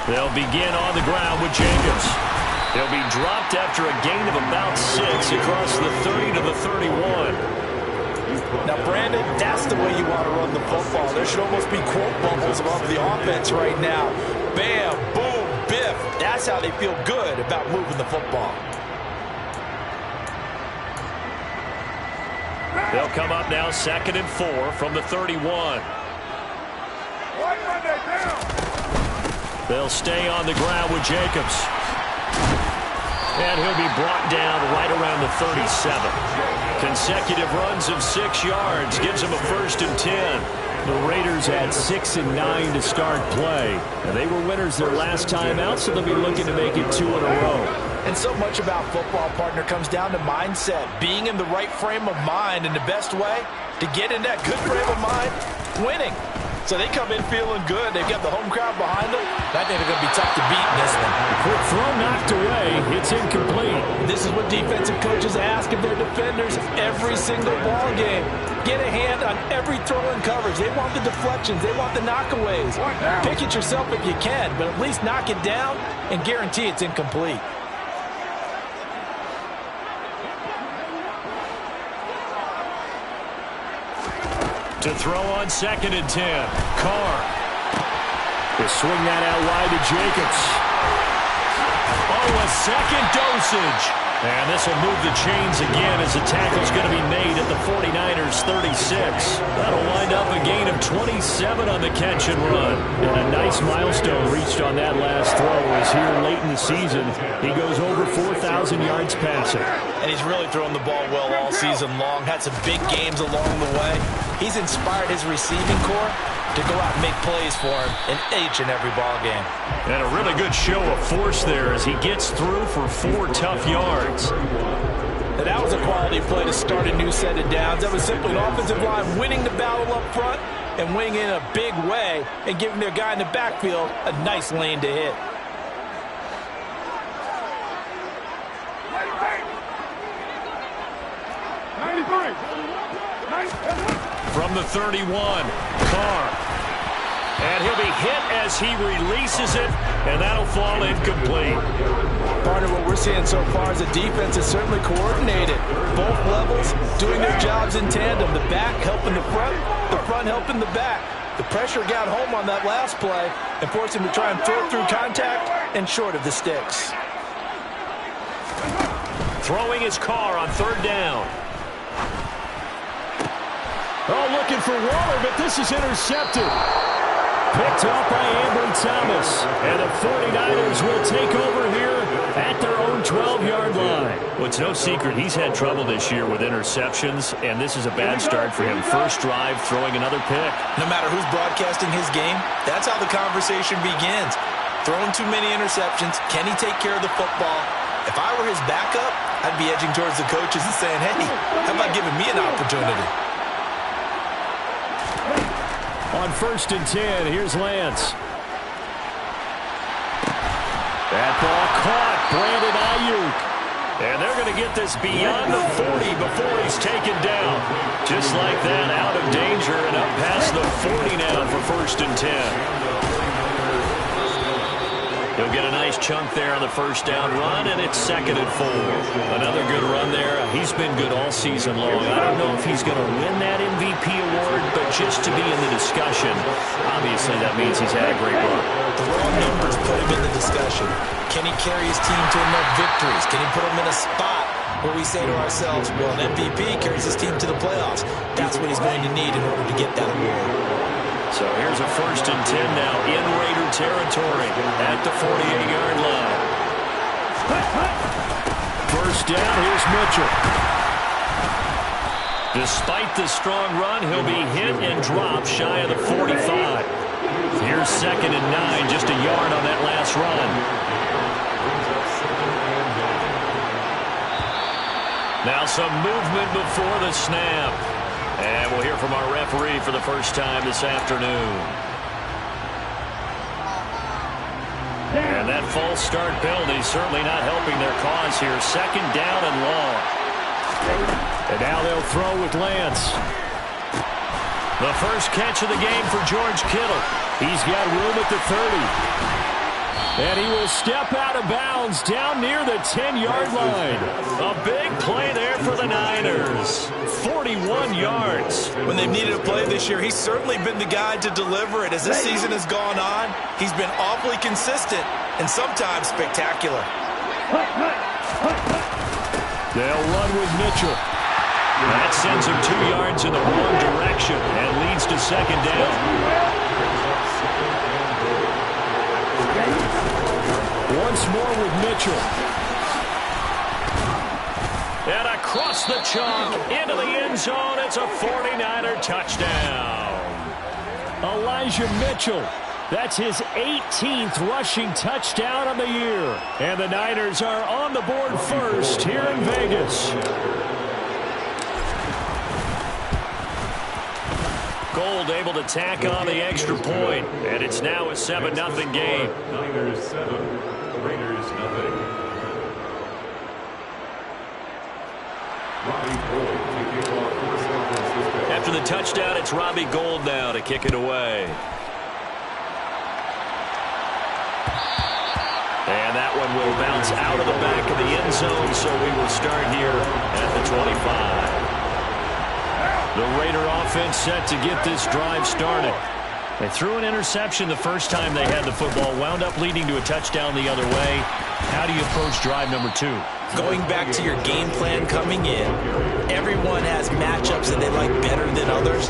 They'll begin on the ground with Jacobs. He'll be dropped after a gain of about 6 across the 30 to the 31. Now, Brandon, that's the way you want to run the football. There should almost be quote bubbles above the offense right now. Bam, boom, biff. That's how they feel good about moving the football. They'll come up now 2nd and 4 from the 31. They'll stay on the ground with Jacobs. And he'll be brought down right around the 37. Consecutive runs of 6 yards gives him a 1st and 10. The Raiders had 6 and 9 to start play. And they were winners their last time out, so they'll be looking to make it 2 in a row. And so much about football, partner, comes down to mindset. Being in the right frame of mind, and the best way to get in that good frame of mind, winning. So they come in feeling good. They've got the home crowd behind them. I think they're going to be tough to beat in this one. Quick throw knocked away. It's incomplete. This is what defensive coaches ask of their defenders every single ball game. Get a hand on every throw in coverage. They want the deflections. They want the knockaways. Pick it yourself if you can, but at least knock it down and guarantee it's incomplete. To throw on 2nd and 10. Carr. He'll swing that out wide to Jacobs. Oh, a second dosage. And this will move the chains again as the tackle's going to be made at the 49ers 36. That'll wind up a gain of 27 on the catch and run. And a nice milestone reached on that last throw as here late in the season, he goes over 4,000 yards passing. And he's really thrown the ball well all season long. Had some big games along the way. He's inspired his receiving corps to go out and make plays for him in each and every ball game. And a really good show of force there as he gets through for 4 tough yards. And that was a quality play to start a new set of downs. That was simply an offensive line winning the battle up front and winning in a big way and giving their guy in the backfield a nice lane to hit. From the 31, Carr. And he'll be hit as he releases it, and that'll fall incomplete. Part of what we're seeing so far is the defense is certainly coordinated. Both levels doing their jobs in tandem. The back helping the front helping the back. The pressure got home on that last play and forced him to try and throw through contact and short of the sticks. Throwing his Carr on 3rd down. Oh, looking for Waller, but this is intercepted. Picked off by Ambry Thomas. And the 49ers will take over here at their own 12-yard line. Well, it's no secret he's had trouble this year with interceptions, and this is a bad start for him. First drive, throwing another pick. No matter who's broadcasting his game, that's how the conversation begins. Throwing too many interceptions. Can he take care of the football? If I were his backup, I'd be edging towards the coaches and saying, hey, how about giving me an opportunity? On 1st and 10, here's Lance. That ball caught, Brandon Ayuk. And they're going to get this beyond the 40 before he's taken down. Just like that, out of danger and up past the 40 now for 1st and 10. He'll get a nice chunk there on the 1st down run, and it's 2nd and 4. Another good run there. He's been good all season long. I don't know if he's going to win that MVP award, but just to be in the discussion, obviously that means he's had a great run. The raw numbers put him in the discussion. Can he carry his team to enough victories? Can he put them in a spot where we say to ourselves, well, an MVP carries his team to the playoffs. That's what he's going to need in order to get that award. So here's a 1st and 10 now in Raider territory at the 48-yard line. 1st down, here's Mitchell. Despite the strong run, he'll be hit and dropped shy of the 45. Here's 2nd and 9, just a yard on that last run. Now some movement before the snap. And we'll hear from our referee for the first time this afternoon. And that false start penalty certainly not helping their cause here. 2nd down and long. And now they'll throw with Lance. The first catch of the game for George Kittle. He's got room at the 30. And he will step out of bounds down near the 10-yard line. A big play there for the Niners. 41 yards. When they've needed a play this year, he's certainly been the guy to deliver it. As this season has gone on, he's been awfully consistent and sometimes spectacular. They'll run with Mitchell. That sends him 2 yards in the wrong direction and leads to second down. Once more with Mitchell. And across the chalk into the end zone. It's a 49er touchdown. Elijah Mitchell. That's his 18th rushing touchdown on the year. And the Niners are on the board first here in Vegas. Gold able to tack on the extra point. And it's now a 7-0 game. Niners 7, Raiders 0. After the touchdown, it's Robbie Gould now to kick it away. And that one will bounce out of the back of the end zone, so we will start here at the 25. The Raider offense set to get this drive started. They threw an interception the first time they had the football, wound up leading to a touchdown the other way. How do you approach drive number 2? Going back to your game plan coming in, everyone has matchups that they like better than others.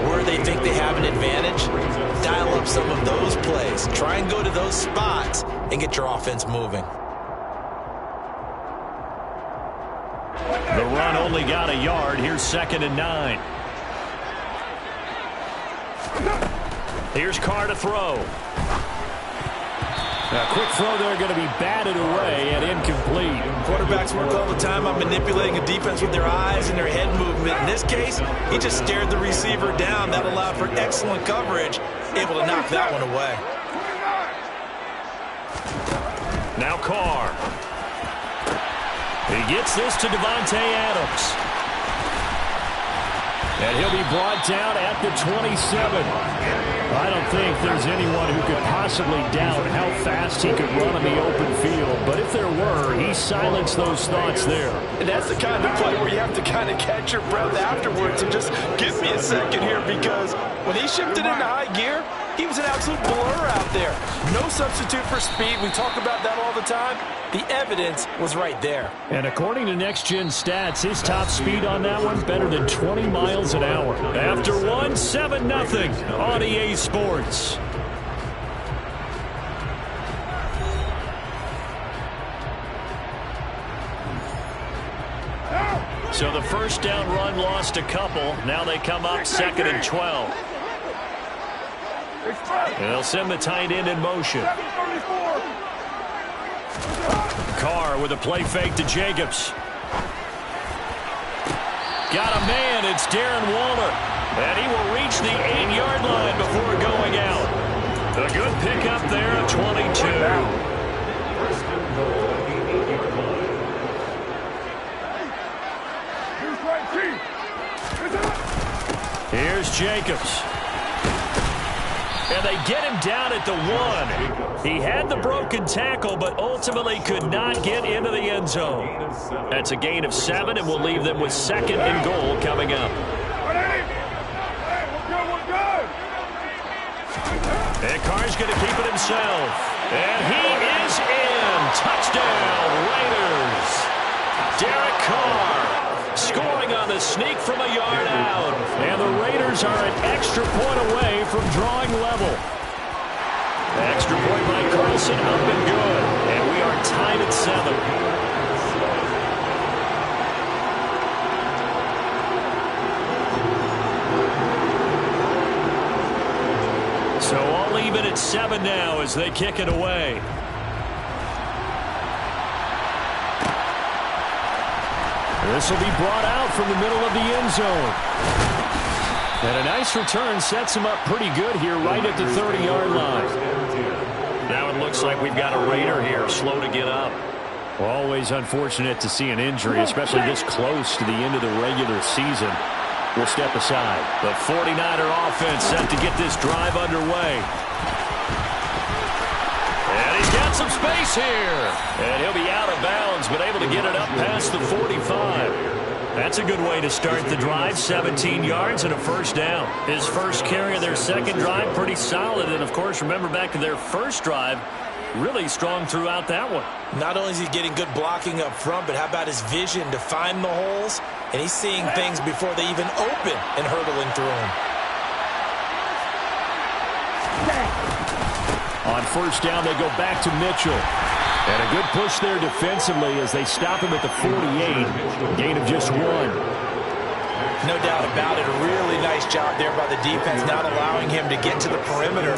Where they think they have an advantage, dial up some of those plays. Try and go to those spots and get your offense moving. The run only got a yard. Here's 2nd and 9. Here's Carr to throw. A quick throw there going to be batted away and incomplete. Quarterbacks work all the time on manipulating a defense with their eyes and their head movement. In this case, he just stared the receiver down. That allowed for excellent coverage, able to knock that one away. Now Carr. He gets this to Devontae Adams. And he'll be brought down at the 27. I don't think there's anyone who could possibly doubt how fast he could run on the open field. But if there were, he silenced those thoughts there. And that's the kind of play where you have to kind of catch your breath afterwards and just give me a second here, because when he shifted into high gear, he was an absolute blur out there. No substitute for speed. We talk about that all the time. The evidence was right there. And according to Next Gen Stats, his top speed on that one better than 20 miles an hour. After one, 7-0 on EA Sports. So the first down run lost a couple. Now they come up 2nd and 12. And they'll send the tight end in motion. Carr with a play fake to Jacobs. Got a man. It's Darren Waller. And he will reach the 8-yard line before going out. A good pickup there at 22. Here's Jacobs. And they get him down at the 1. He had the broken tackle, but ultimately could not get into the end zone. That's a gain of 7, and we'll leave them with 2nd and goal coming up. And Carr's going to keep it himself. And he is in. Touchdown, Raiders. Derek Carr scoring on the sneak from a yard out. And the Raiders are an extra point away from drawing level. The extra point by Carlson up and good. And we are tied at 7. So all even at 7 now as they kick it away. This will be brought out from the middle of the end zone. And a nice return sets him up pretty good here right at the 30-yard line. Now it looks like we've got a Raider here, slow to get up. Always unfortunate to see an injury, especially this close to the end of the regular season. will step aside. The 49er offense set to get this drive underway. And he's got some space here. And he'll be out of bounds, but able to get it up past the 45. That's a good way to start the drive. 17 yards and a first down. His first carry of their second drive, pretty solid. And, of course, remember back to their first drive, really strong throughout that one. Not only is he getting good blocking up front, but how about his vision to find the holes? And he's seeing things before they even open and hurtling through them. On first down, they go back to Mitchell. And a good push there defensively as they stop him at the 48. Gain of just 1. No doubt about it. A really nice job there by the defense, not allowing him to get to the perimeter.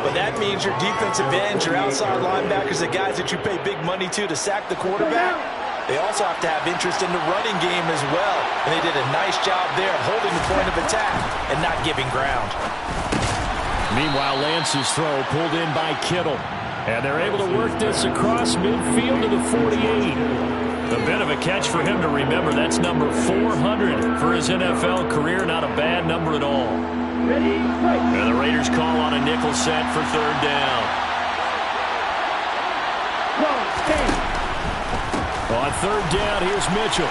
But that means your defensive ends, your outside linebackers, the guys that you pay big money to sack the quarterback, they also have to have interest in the running game as well. And they did a nice job there holding the point of attack and not giving ground. Meanwhile, Lance's throw pulled in by Kittle. And they're able to work this across midfield to the 48. A bit of a catch for him to remember. That's number 400 for his NFL career. Not a bad number at all. And the Raiders call on a nickel set for third down. On third down, here's Mitchell.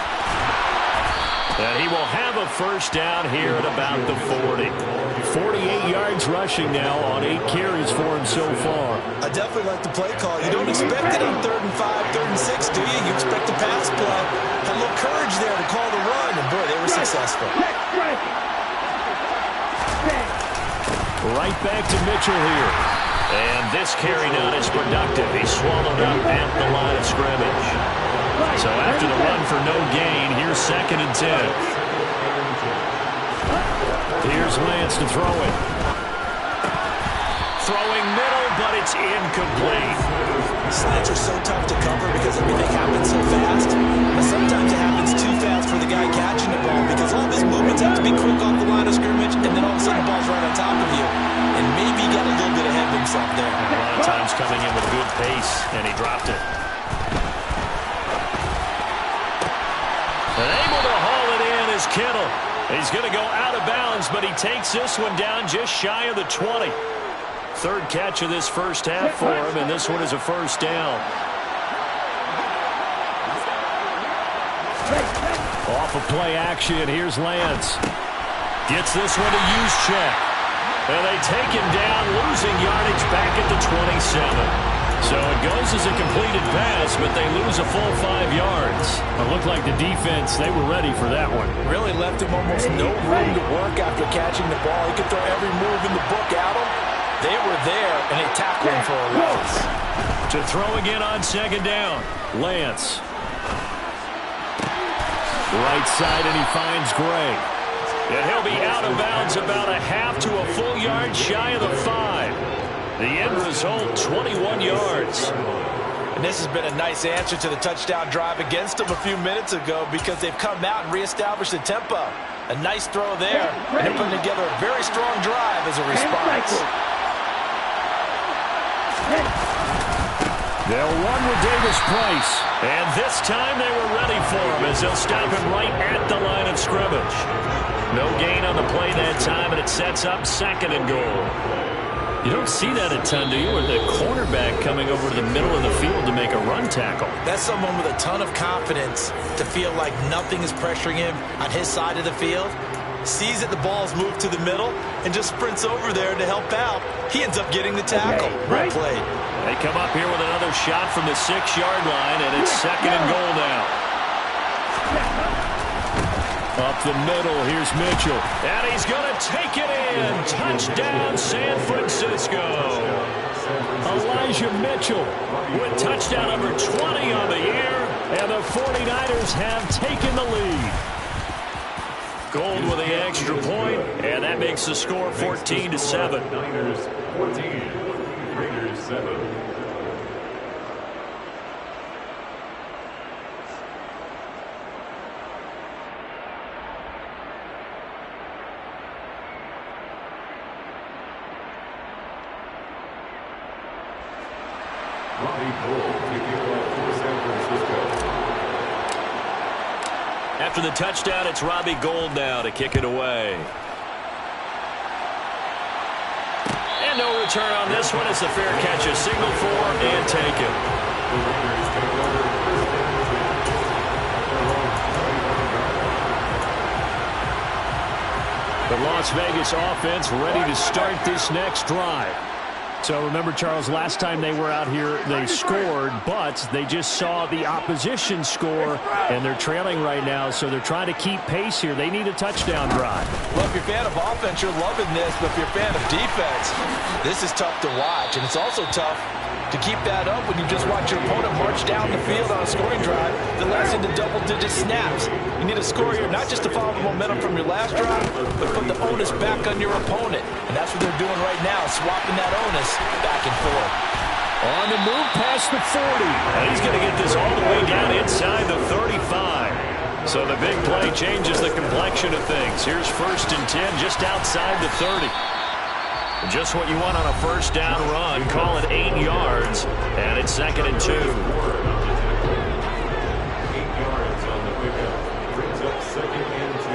And he will have a first down here at about the 40. 48 yards rushing now on 8 carries for him so far. I definitely like the play call. You don't expect it on 3rd and 5, 3rd and 6, do you? You expect the pass play. Had a little courage there to call the run, and boy, they were successful. Right back to Mitchell here. And this carry not as productive. He swallowed up at the line of scrimmage. So after the run for no gain, here's 2nd and 10. Here's Lance to throw it. Throwing middle, but it's incomplete. Slants are so tough to cover because everything happens so fast. But sometimes it happens too fast for the guy catching the ball because all of his movements have to be quick off the line of scrimmage, and then all of a sudden the ball's right on top of you. And maybe he got a little bit ahead of himself there. A lot of times coming in with good pace, and he dropped it. And able to haul it in is Kittle. He's going to go out of bounds, but he takes this one down just shy of the 20. Third catch of this first half for him, and this one is a first down. Off of play action, here's Lance. Gets this one to use check. And they take him down, losing yardage back at the 27. So it goes as a completed pass, but they lose a full 5 yards. It looked like the defense, they were ready for that one. Really left him almost no room to work after catching the ball. He could throw every move in the book at him. They were there, and they tackled him for a loss. To throw again on 2nd down, Lance. Right side, and he finds Gray. And he'll be out of bounds about a half to a full yard shy of the 5. The end result, 21 yards. And this has been a nice answer to the touchdown drive against them a few minutes ago because they've come out and reestablished the tempo. A nice throw there, and they're putting together a very strong drive as a response. They'll run with Davis Price. And this time they were ready for him as they'll stop him right at the line of scrimmage. No gain on the play that time, and it sets up 2nd and goal. You don't see that a ton, do you? Or the cornerback coming over to the middle of the field to make a run tackle. That's someone with a ton of confidence to feel like nothing is pressuring him on his side of the field. Sees that the ball's moved to the middle and just sprints over there to help out. He ends up getting the tackle. Well played. They come up here with another shot from the 6-yard line, and it's 2nd and goal now. Up the middle, here's Mitchell. And he's going to take it in. Touchdown, San Francisco. Elijah Mitchell with touchdown number 20 on the year. And the 49ers have taken the lead. Gold with the extra point, and that makes the score 14-7. Niners 14, Raiders 7. After the touchdown, it's Robbie Gould now to kick it away. And no return on this one. It's a fair catch, a signal for and taken. The Las Vegas offense ready to start this next drive. So remember, Charles, last time they were out here, they scored, but they just saw the opposition score, and they're trailing right now, so they're trying to keep pace here. They need a touchdown drive. Well, if you're a fan of offense, you're loving this, but if you're a fan of defense, this is tough to watch, and it's also tough to keep that up when you just watch your opponent march down the field on a scoring drive that lasts into double-digit snaps. You need a score here, not just to follow the momentum from your last drive, but put the onus back on your opponent. And that's what they're doing right now, swapping that onus back and forth. On the move past the 40. And he's going to get this all the way down inside the 35. So the big play changes the complexion of things. Here's 1st and 10 just outside the 30. Just what you want on a first down run. Call it 8 yards. And it's 2nd and 2. 8 yards on the pickup. Brings up 2nd and 2.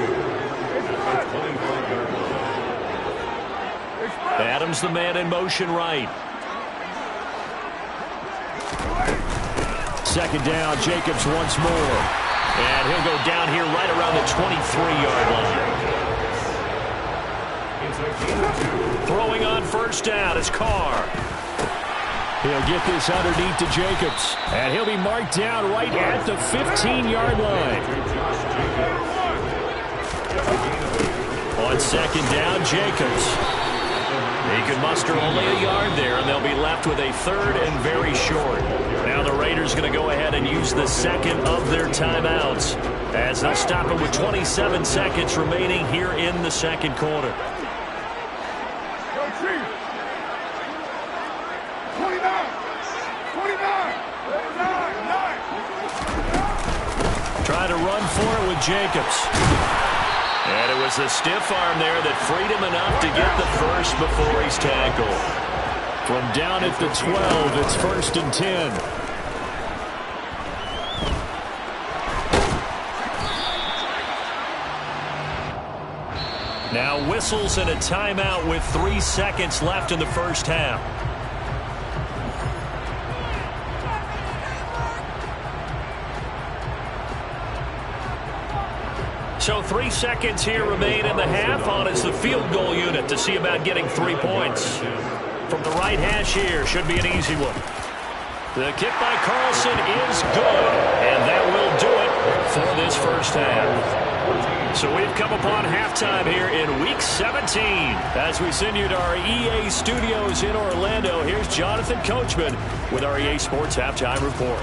At the 25-yard line. Adams the man in motion right. 2nd down. Jacobs once more. And he'll go down here right around the 23-yard line. Throwing on 1st down is Carr. He'll get this underneath to Jacobs. And he'll be marked down right at the 15-yard line. On 2nd down, Jacobs. He can muster only a yard there, and they'll be left with a 3rd and very short. Now the Raiders going to go ahead and use the 2nd of their timeouts as they'll stop it with 27 seconds remaining here in the 2nd quarter. Trying to run for it with Jacobs. And it was the stiff arm there that freed him enough to get the first before he's tackled. From down at the 12, it's 1st and 10. Now whistles and a timeout with 3 seconds left in the first half. So 3 seconds here remain in the half on as the field goal unit to see about getting 3 points. From the right hash here, should be an easy one. The kick by Carlson is good, and that will do it for this first half. So we've come upon halftime here in Week 17. As we send you to our EA studios in Orlando, here's Jonathan Coachman with our EA Sports Halftime Report.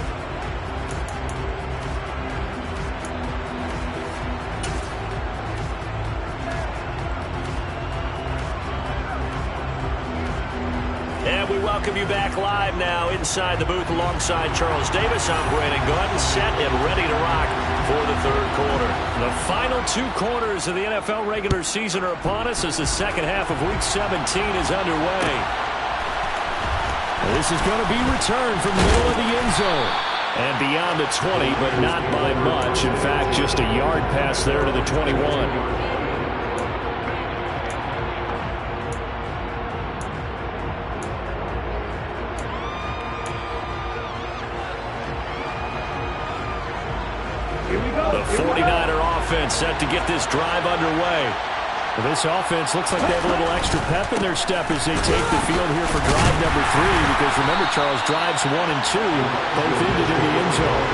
And we welcome you back live now inside the booth alongside Charles Davis. I'm Brandon Gunn, set and ready to rock for the 3rd quarter. The final 2 quarters of the NFL regular season are upon us as the 2nd half of Week 17 is underway. This is going to be returned from the middle of the end zone. And beyond the 20, but not by much. In fact, just a yard pass there to the 21. The 49er offense set to get this drive underway. Well, this offense looks like they have a little extra pep in their step as they take the field here for drive number 3. Because remember, Charles, drives 1 and 2 both ended in the end zone.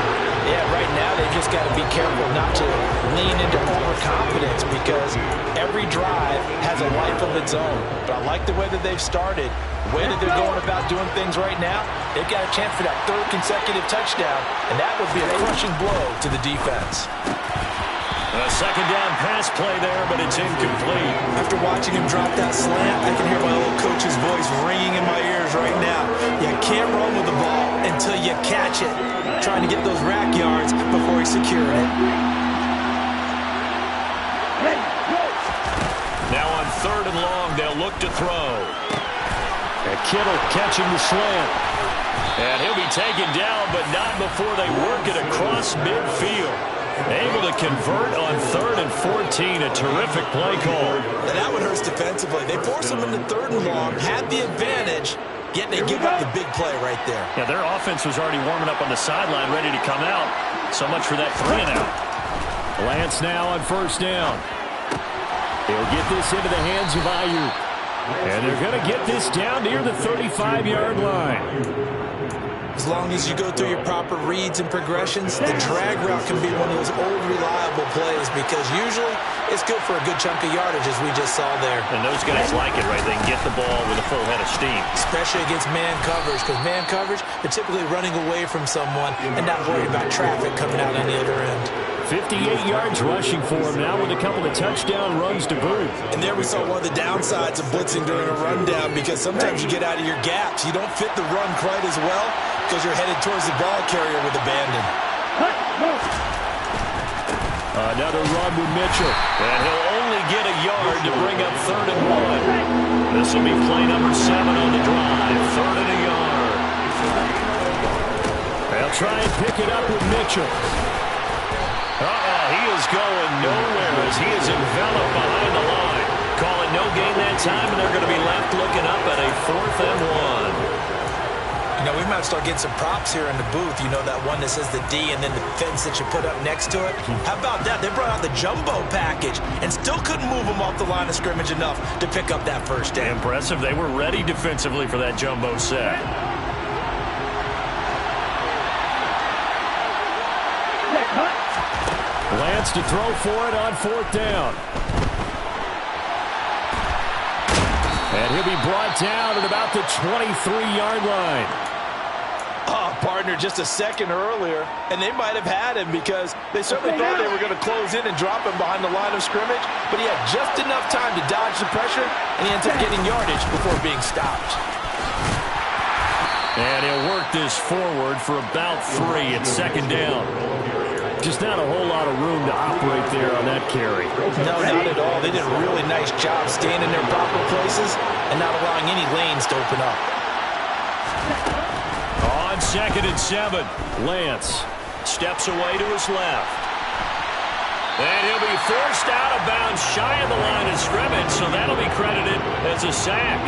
Yeah, right now they just got to be careful not to lean into overconfidence because every drive has a life of its own. But I like the way that they've started, the way that they're going about doing things right now. They've got a chance for that 3rd consecutive touchdown, and that would be a crushing blow to the defense. A 2nd down pass play there, but it's incomplete. After watching him drop that slant, I can hear my old coach's voice ringing in my ears right now. You can't run with the ball until you catch it. Trying to get those rack yards before he secured it. Now on 3rd and long, they'll look to throw. And Kittle catching the slant. And he'll be taken down, but not before they work it across midfield. Able to convert on 3rd and 14. A terrific play call. And that one hurts defensively. They force them into 3rd and long, had the advantage, yet they give up the big play right there. Yeah, their offense was already warming up on the sideline, ready to come out. So much for that 3 and out. Lance now on 1st down. He'll get this into the hands of Ayuk. And they're going to get this down near the 35-yard line. As long as you go through your proper reads and progressions, the drag route can be one of those old reliable plays because usually it's good for a good chunk of yardage, as we just saw there. And those guys like it, right? They can get the ball with a full head of steam. Especially against man coverage, because man coverage, they're typically running away from someone and not worried about traffic coming out on the other end. 58 yards rushing for him now with a couple of touchdown runs to boot. And there we saw one of the downsides of blitzing during a rundown because sometimes you get out of your gaps. You don't fit the run quite as well because you're headed towards the ball carrier with abandon. Another run with Mitchell. And he'll only get a yard to bring up 3rd and 1. This will be play number 7 on the drive. 3rd and a yard. They'll try and pick it up with Mitchell. He is going nowhere as he is enveloped behind the line. Calling no gain that time, and they're going to be left looking up at a 4th and 1. You know, we might start getting some props here in the booth. You know, that one that says the D and then the fence that you put up next to it. How about that? They brought out the jumbo package and still couldn't move them off the line of scrimmage enough to pick up that 1st down. Impressive. They were ready defensively for that jumbo set. Lance to throw for it on 4th down. And he'll be brought down at about the 23-yard line. Oh, partner, just a second earlier, and they might have had him because they certainly thought they were going to close in and drop him behind the line of scrimmage, but he had just enough time to dodge the pressure, and he ends up getting yardage before being stopped. And he'll work this forward for about 3 at 2nd down. Just not a whole lot of room to operate there on that carry. No, not at all. They did a really nice job staying in their proper places and not allowing any lanes to open up. On 2nd and 7, Lance steps away to his left. And he'll be forced out of bounds shy of the line of scrimmage, so that'll be credited as a sack.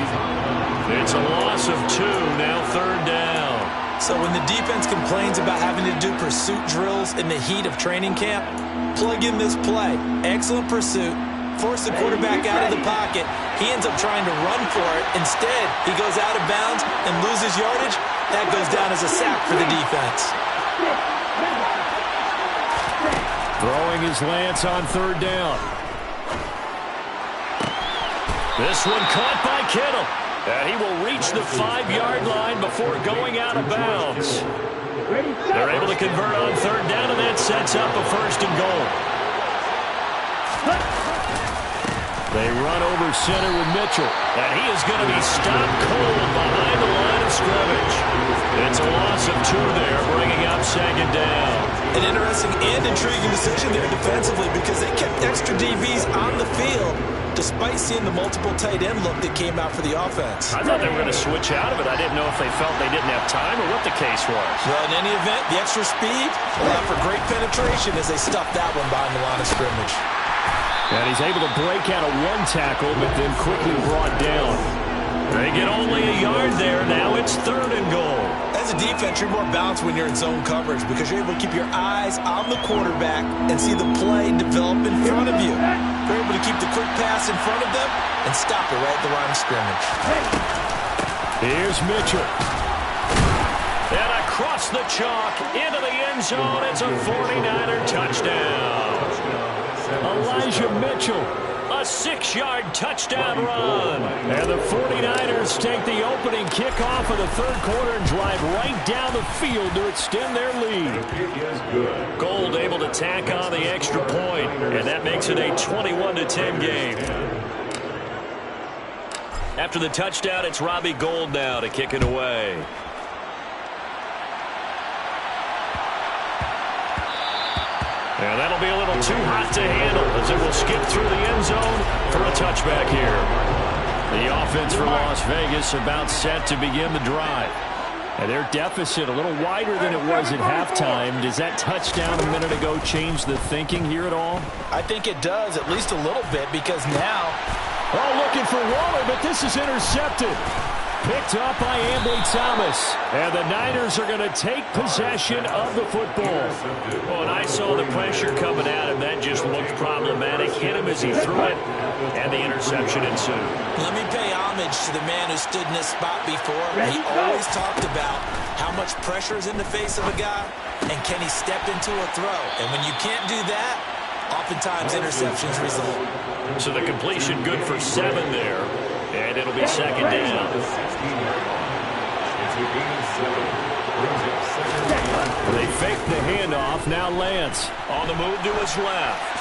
It's a loss of 2, now 3rd down. So when the defense complains about having to do pursuit drills in the heat of training camp, plug in this play. Excellent pursuit. Force the quarterback out of the pocket. He ends up trying to run for it. Instead, he goes out of bounds and loses yardage. That goes down as a sack for the defense. Throwing his Lance on 3rd down. This one caught by Kittle. And he will reach the 5-yard line before going out of bounds. They're able to convert on 3rd down, and that sets up a 1st and goal. They run over center with Mitchell, and he is going to be stopped cold behind the line of scrimmage. It's a loss of 2 there, bringing up 2nd down. An interesting and intriguing decision there defensively because they kept extra DBs on the field despite seeing the multiple tight end look that came out for the offense. I thought they were going to switch out of it. I didn't know if they felt they didn't have time or what the case was. Well, in any event, the extra speed allowed for great penetration as they stuffed that one behind the line of scrimmage. And he's able to break out of 1 tackle, but then quickly brought down. They get only a yard there. Now it's 3rd and goal. As a defense, you're more balanced when you're in zone coverage because you're able to keep your eyes on the quarterback and see the play develop in front of you. You're able to keep the quick pass in front of them and stop it right at the line of scrimmage. Here's Mitchell. And across the chalk into the end zone. It's a 49er touchdown. Elijah Mitchell, a 6-yard touchdown run. And the 49ers take the opening kickoff of the 3rd quarter and drive right down the field to extend their lead. Gold able to tack on the extra point, and that makes it a 21-10 game. After the touchdown, it's Robbie Gould now to kick it away. And that'll be a little too hot to handle as it will skip through the end zone for a touchback here. The offense for Las Vegas about set to begin the drive. And their deficit a little wider than it was at halftime. Does that touchdown a minute ago change the thinking here at all? I think it does, at least a little bit, because now... Oh, looking for Waller, but this is intercepted. Picked up by Ambry Thomas. And the Niners are going to take possession of the football. Well, and I saw the pressure coming at him. That just looked problematic. Hit him as he threw it, and the interception ensued. Let me pay homage to the man who stood in this spot before. He always talked about how much pressure is in the face of a guy, and can he step into a throw. And when you can't do that, oftentimes interceptions result. So the completion good for 7 there. And it'll be second down. They fake the handoff. Now Lance on the move to his left.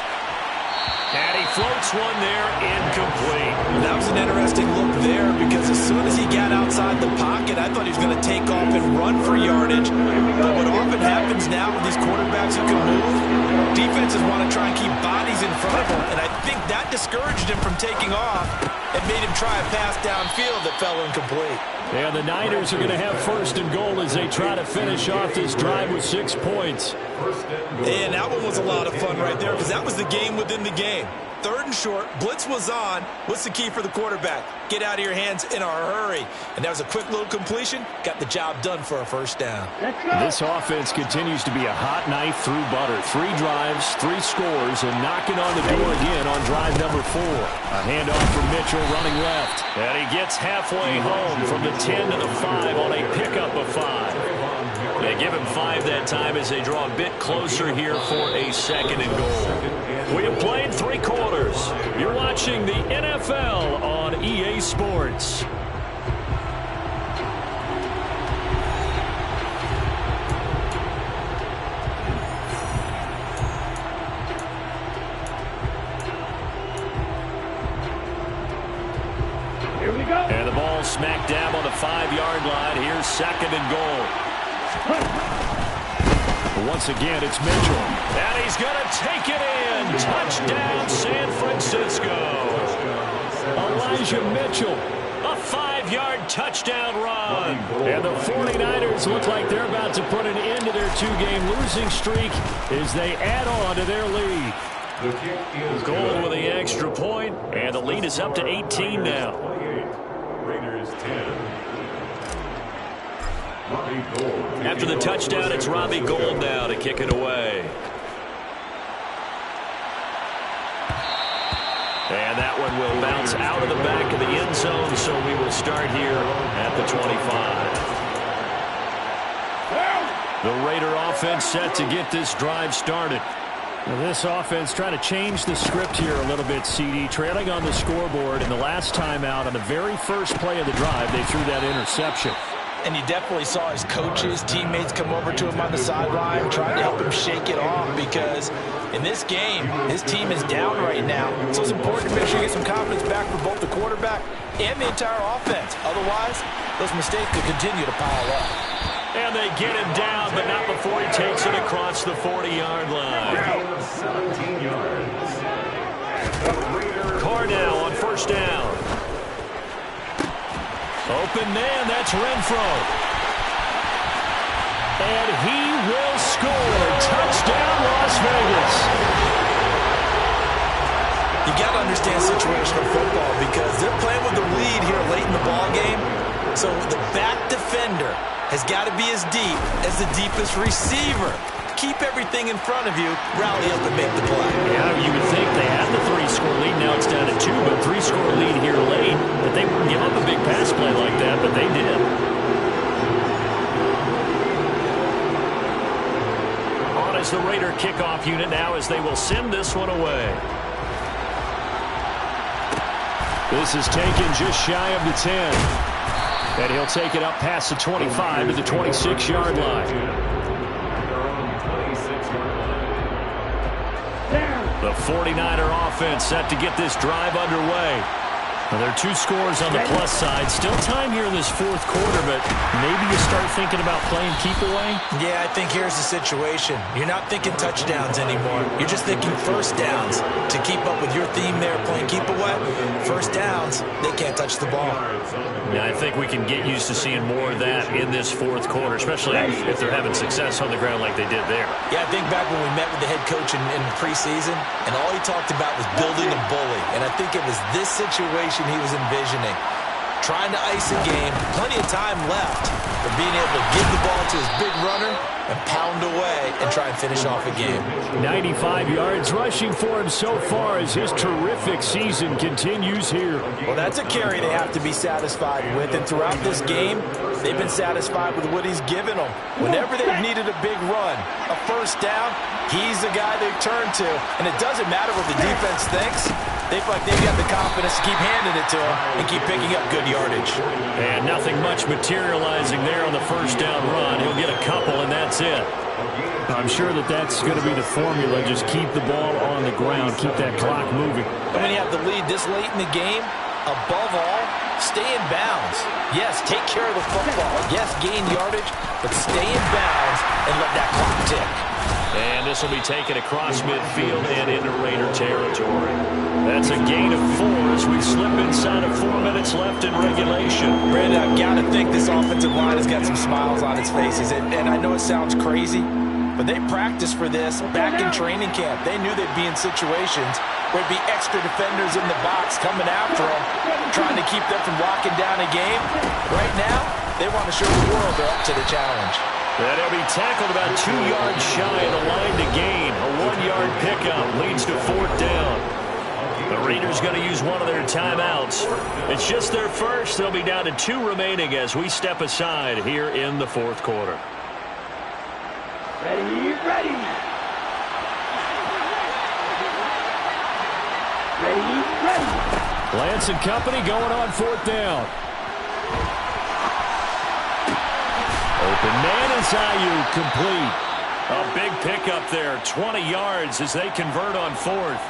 And he floats one there, incomplete. That was an interesting look there because as soon as he got outside the pocket, I thought he was going to take off and run for yardage. But what often happens now with these quarterbacks who can move, defenses want to try and keep bodies in front of them. And I think that discouraged him from taking off and made him try a pass downfield that fell incomplete. And the Niners are going to have first and goal as they try to finish off this drive with 6 points. And that one was a lot of fun right there because that was the game within the game. 3rd and short, blitz was on. What's the key for the quarterback? Get out of your hands in a hurry. And that was a quick little completion. Got the job done for a first down. This offense continues to be a hot knife through butter. 3 drives, 3 scores, and knocking on the door again on drive number 4. A handoff from Mitchell running left. And he gets halfway home from the 10 to the 5 on a pickup of 5. They give him 5 that time as they draw a bit closer here for a second and goal. We have played 3 quarters. You're watching the NFL on EA Sports. Here we go. And the ball smack dab on the 5-yard line. Here's second and goal. Once again, it's Mitchell. And he's going to take it in. Touchdown, San Francisco. Elijah Mitchell, a 5-yard touchdown run. And the 49ers look like they're about to put an end to their 2-game losing streak as they add on to their lead. Goal with the extra point, and the lead is up to 18 now. Raiders 10. After the touchdown, it's Robbie Gould now to kick it away. And that one will bounce out of the back of the end zone, so we will start here at the 25. The Raider offense set to get this drive started. Well, this offense trying to change the script here a little bit, CD. Trailing on the scoreboard, and the last time out on the very first play of the drive, they threw that interception. And you definitely saw his coaches, teammates come over to him on the sideline, trying to help him shake it off because in this game, his team is down right now. So it's important to make sure you get some confidence back for both the quarterback and the entire offense. Otherwise, those mistakes could continue to pile up. And they get him down, but not before he takes it across the 40-yard line. 17 yards. Cornell on first down. Open man, that's Renfro. And he will score. Touchdown, Las Vegas. You got to understand situational football because they're playing with the lead here late in the ball game. So the back defender has got to be as deep as the deepest receiver. Keep everything in front of you, rally up and make the play. Yeah, you would think they had the 3-score lead. Now it's down to 2, but 3-score lead here late. That they wouldn't give up a big pass play like that, but they did. On is the Raider kickoff unit now as they will send this one away. This is taken just shy of the 10. And he'll take it up past the 25 to the 26-yard line. The 49er offense set to get this drive underway. Well, there are two scores on the plus side. Still time here in this fourth quarter, but maybe you start thinking about playing keep away? Yeah, I think here's the situation. You're not thinking touchdowns anymore. You're just thinking first downs. To keep up with your theme there, playing keep away, first downs, they can't touch the ball. Yeah, I think we can get used to seeing more of that in this fourth quarter, especially if they're having success on the ground like they did there. Yeah, I think back when we met with the head coach in preseason, and all he talked about was building a bully. And I think it was this situation he was envisioning. Trying to ice a game, plenty of time left, but being able to give the ball to his big runner and pound away and try and finish off a game. 95 yards rushing for him so far as his terrific season continues here. Well, that's a carry they have to be satisfied with, and throughout this game, they've been satisfied with what he's given them. Whenever they've needed a big run, a first down, he's the guy they turn to, and it doesn't matter what the defense thinks. They feel like they've got the confidence to keep handing it to him and keep picking up good yardage. And nothing much materializing there on the first down run. He'll get a couple, and that's it. I'm sure that's going to be the formula. Just keep the ball on the ground. Keep that clock moving. And when you have the lead this late in the game, above all, stay in bounds. Yes, take care of the football. Yes, gain yardage, but stay in bounds and let that clock tick. And this will be taken across midfield and into Raider territory. That's a gain of 4 as we slip inside of 4 minutes left in regulation. Brandon, I've got to think this offensive line has got some smiles on its faces. And I know it sounds crazy, but they practiced for this back in training camp. They knew they'd be in situations where there'd be extra defenders in the box coming after them, trying to keep them from locking down a game. Right now, they want to show the world they're up to the challenge. And he'll be tackled about 2 yards shy of the line to gain. A 1-yard pickup leads to 4th down. The Raiders going to use one of their timeouts. It's just their first. They'll be down to 2 remaining as we step aside here in the fourth quarter. Ready, ready. Ready, ready. Lance and company going on 4th down. Open man is Ayuk, complete. A big pickup there, 20 yards as they convert on 4th.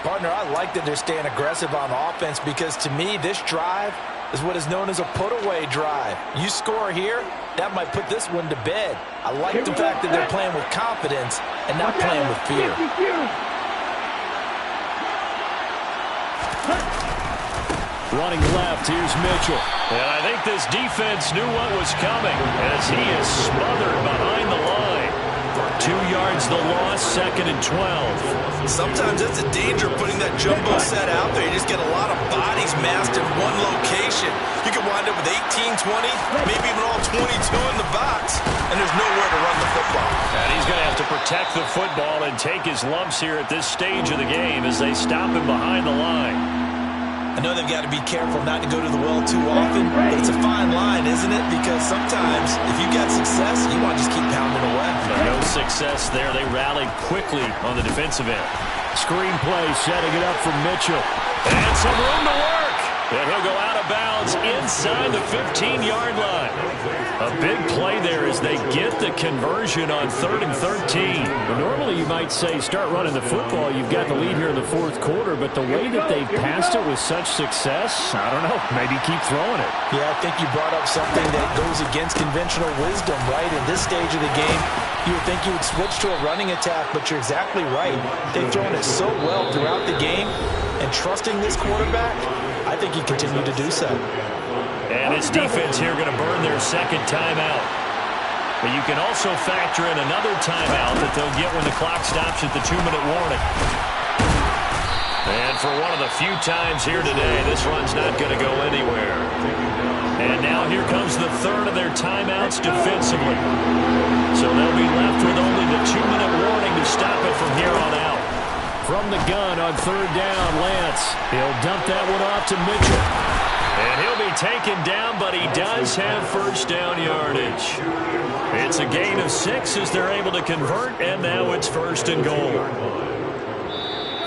Partner, I like that they're staying aggressive on offense because to me, this drive is what is known as a put-away drive. You score here, that might put this one to bed. I like the fact that they're playing with confidence and not playing with fear. Running left, here's Mitchell. And I think this defense knew what was coming as he is smothered behind the line. 2 yards the loss, 2nd and 12. Sometimes that's a danger putting that jumbo set out there. You just get a lot of bodies massed in one location. You could wind up with 18, 20, maybe even all 22 in the box, and there's nowhere to run the football. And he's going to have to protect the football and take his lumps here at this stage of the game as they stop him behind the line. I know they've got to be careful not to go to the well too often, but it's a fine line, isn't it? Because sometimes if you've got success, you want to just keep pounding away. No success there. They rallied quickly on the defensive end. Screenplay setting it up for Mitchell. And some room to work. And he'll go out of bounds inside the 15-yard line. A big play there as they get the conversion on 3rd and 13. Well, normally you might say start running the football. You've got the lead here in the fourth quarter, but the way that they've passed it with such success, I don't know, maybe keep throwing it. Yeah, I think you brought up something that goes against conventional wisdom, right? In this stage of the game, you would think you would switch to a running attack, but you're exactly right. They've thrown it so well throughout the game, and trusting this quarterback, I think he continued to do so. And this defense here going to burn their 2nd timeout. But you can also factor in another timeout that they'll get when the clock stops at the 2-minute warning. And for one of the few times here today, this run's not going to go anywhere. And now here comes the 3rd of their timeouts defensively. So they'll be left with only the 2-minute warning to stop it from here on out. From the gun on 3rd down, Lance. He'll dump that one off to Mitchell. And he'll be taken down, but he does have 1st down yardage. It's a gain of 6 as they're able to convert, and now it's 1st and goal.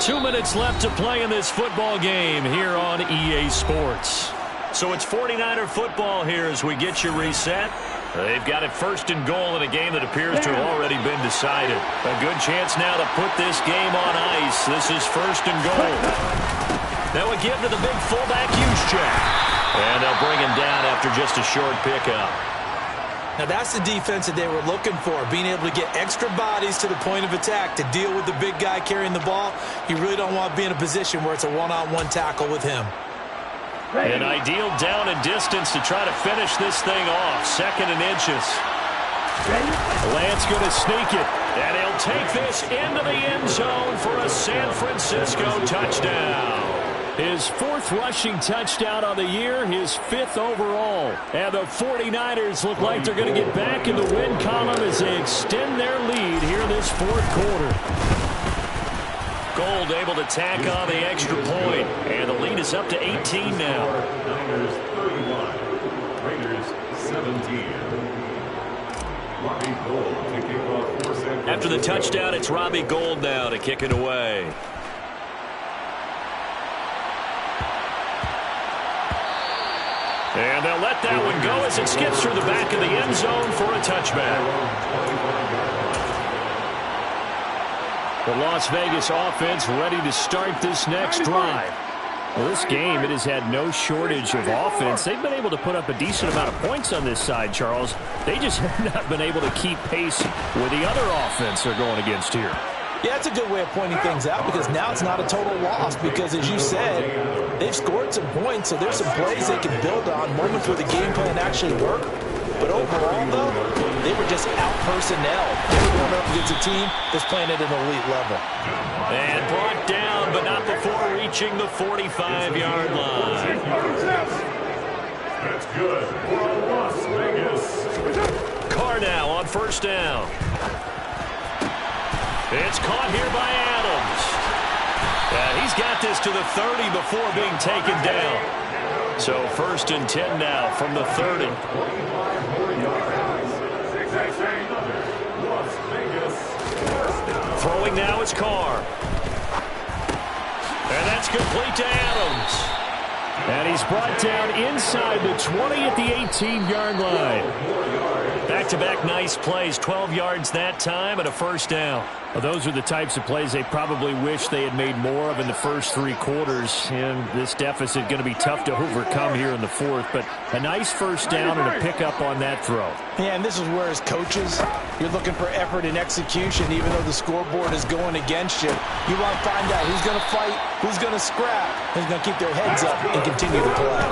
2 minutes left to play in this football game here on EA Sports. So it's 49er football here as we get you reset. They've got it 1st and goal in a game that appears to have already been decided. A good chance now to put this game on ice. This is 1st and goal. Now a give to the big fullback Juszczyk. And they'll bring him down after just a short pickup. Now that's the defense that they were looking for, being able to get extra bodies to the point of attack to deal with the big guy carrying the ball. You really don't want to be in a position where it's a one-on-one tackle with him. An ideal down and distance to try to finish this thing off. 2nd and inches. Lance going to sneak it, and he'll take this into the end zone for a San Francisco touchdown. His 4th rushing touchdown on the year, his 5th overall. And the 49ers look like they're going to get back in the win column as they extend their lead here this 4th quarter. Gold able to tack on the extra point, and the lead is up to 18 now. Niners 31, Raiders 17. Robbie Gould to kick off for San Francisco. After the touchdown, it's Robbie Gould now to kick it away. And they'll let that one go as it skips through the back of the end zone for a touchback. The Las Vegas offense ready to start this next drive. Well, this game, it has had no shortage of offense. They've been able to put up a decent amount of points on this side, Charles. They just have not been able to keep pace with the other offense they're going against here. Yeah, it's a good way of pointing things out because now it's not a total loss because, as you said, they've scored some points, so there's some plays they can build on, moments where the game plan actually worked. But overall, though, they were just out-personnel. They were going up against a team that's playing at an elite level. And brought down, but not before reaching the 45-yard line. That's good for Las Vegas. Carr now on 1st down. It's caught here by Adams. He's got this to the 30 before being taken down. So 1st and 10 now from the 30. Throwing now is Carr. And that's complete to Adams. And he's brought down inside the 20 at the 18-yard line. Back-to-back nice plays, 12 yards that time and a 1st down. Well, those are the types of plays they probably wish they had made more of in the first 3 quarters. And this deficit going to be tough to overcome here in the 4th. But a nice 1st down and a pickup on that throw. Yeah, and this is where, as coaches, you're looking for effort and execution, even though the scoreboard is going against you. You want to find out who's going to fight, who's going to scrap, who's going to keep their heads up and continue to play.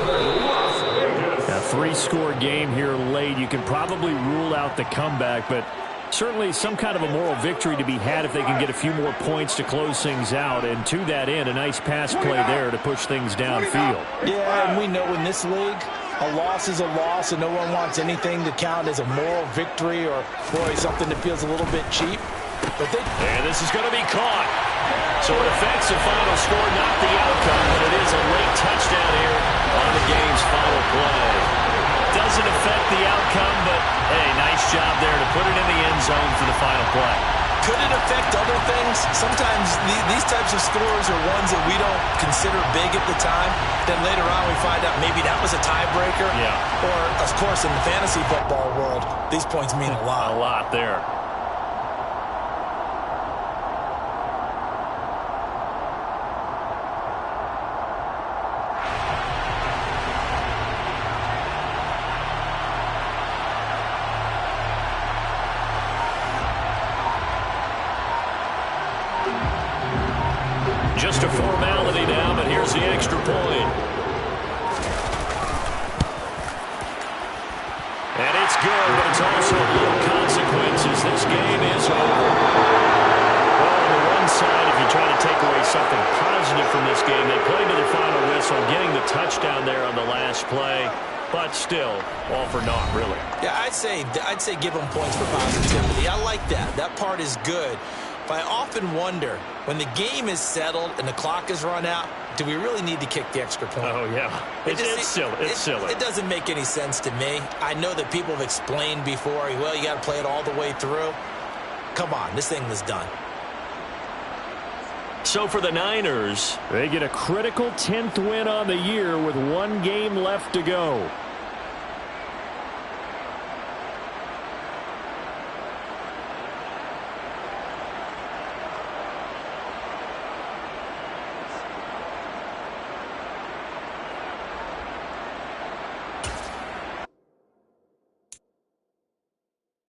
A 3-score game here late. You can probably rule out the comeback, but certainly some kind of a moral victory to be had if they can get a few more points to close things out. And to that end, a nice pass play there to push things downfield. Yeah, and we know in this league, a loss is a loss, and no one wants anything to count as a moral victory or, boy, something that feels a little bit cheap. And this is going to be caught. So it affects the final score, not the outcome, but it is a late touchdown here on the game's final play. Doesn't affect the outcome, but, hey, nice job there to put it in the end zone for the final play. Could it affect other things? Sometimes these types of scores are ones that we don't consider big at the time. Then later on we find out maybe that was a tiebreaker. Yeah. Or, of course, in the fantasy football world, these points mean a lot. A lot there. Just a formality now, but here's the extra point. And it's good, but it's also low consequences. This game is over. Well, on the one side, if you try to take away something positive from this game, they played to the final whistle, getting the touchdown there on the last play. But still, all for naught, really. Yeah, I'd say give them points for positivity. I like that. That part is good. But I often wonder, when the game is settled and the clock is run out, do we really need to kick the extra point? Oh, yeah. It's silly. It's silly. It doesn't make any sense to me. I know that people have explained before, well, you got to play it all the way through. Come on, this thing was done. So for the Niners, they get a critical 10th win on the year with 1 game left to go.